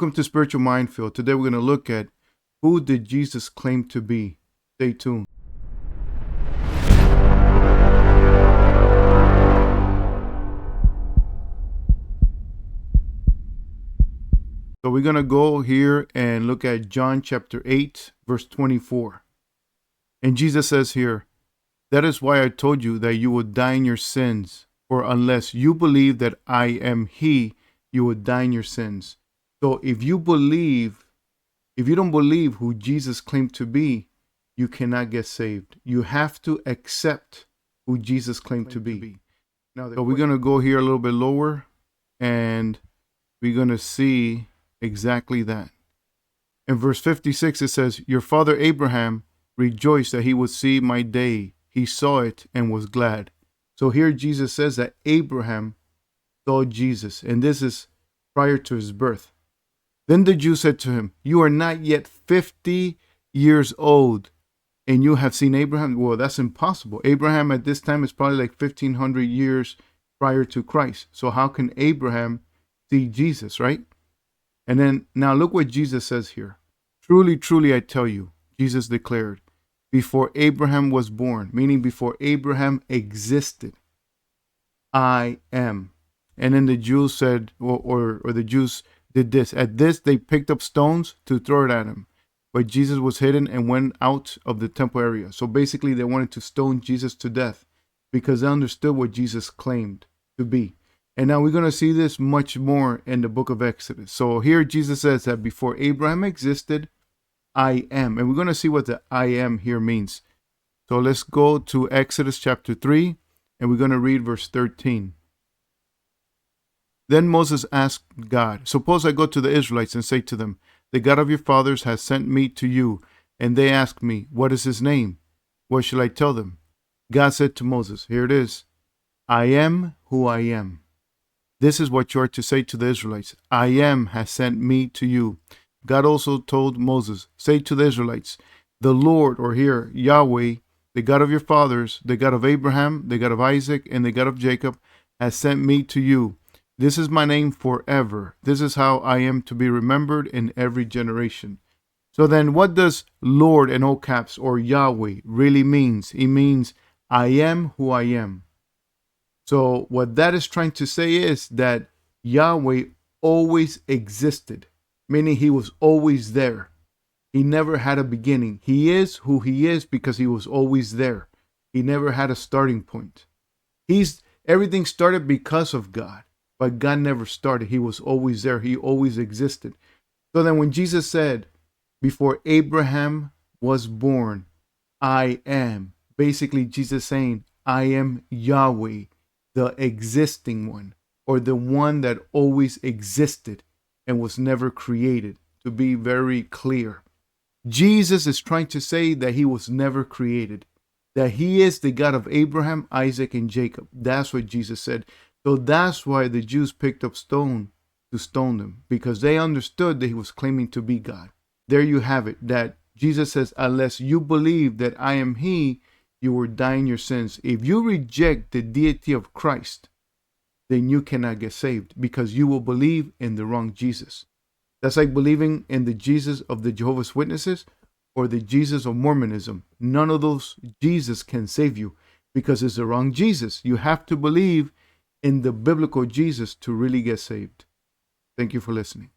Welcome to Spiritual Minefield. Today we're going to look at who did Jesus claim to be. Stay tuned. So we're going to go here and look at John chapter 8, verse 24. And Jesus says here, "That is why I told you that you would die in your sins. For unless you believe that I am He, you would die in your sins." So if you don't believe who Jesus claimed to be, you cannot get saved. You have to accept who Jesus claimed to be. Now, so we're going to go here a little bit lower, and we're going to see exactly that. In verse 56, it says, "Your father Abraham rejoiced that he would see my day. He saw it and was glad." So here Jesus says that Abraham saw Jesus, and this is prior to his birth. Then the Jews said to him, "You are not yet 50 years old, and you have seen Abraham?" Well, that's impossible. Abraham at this time is probably like 1,500 years prior to Christ. So how can Abraham see Jesus, right? And then now look what Jesus says here. "Truly, truly, I tell you," Jesus declared, "before Abraham was born," meaning before Abraham existed, "I am." And then the Jews said, or the Jews did this. At this, they picked up stones to throw it at him. But Jesus was hidden and went out of the temple area. So basically, they wanted to stone Jesus to death because they understood what Jesus claimed to be. And now we're going to see this much more in the book of Exodus. So here Jesus says that before Abraham existed, I am. And we're going to see what the I am here means. So let's go to Exodus chapter 3, and we're going to read verse 13. Then Moses asked God, "Suppose I go to the Israelites and say to them, 'The God of your fathers has sent me to you,' and they ask me, 'What is his name?' What shall I tell them?" God said to Moses, here it is, "I am who I am." This is what you are to say to the Israelites. "I am has sent me to you." God also told Moses, "Say to the Israelites, 'The Lord,'" or here, Yahweh, "the God of your fathers, the God of Abraham, the God of Isaac, and the God of Jacob, has sent me to you. This is my name forever. This is how I am to be remembered in every generation." So then what does Lord in all caps or Yahweh really means? It means I am who I am. So what that is trying to say is that Yahweh always existed, meaning he was always there. He never had a beginning. He is who he is because he was always there. He never had a starting point. Everything started because of God. But God never started. He was always there. He always existed. So then when Jesus said, "Before Abraham was born, I am," basically Jesus saying, I am Yahweh, the existing one, or the one that always existed and was never created, to be very clear. Jesus is trying to say that he was never created, that he is the God of Abraham, Isaac, and Jacob. That's what Jesus said. So that's why the Jews picked up stone to stone him, because they understood that he was claiming to be God. There you have it, that Jesus says, unless you believe that I am He, you will die in your sins. If you reject the deity of Christ, then you cannot get saved because you will believe in the wrong Jesus. That's like believing in the Jesus of the Jehovah's Witnesses or the Jesus of Mormonism. None of those Jesus can save you because it's the wrong Jesus. You have to believe in the biblical Jesus to really get saved. Thank you for listening.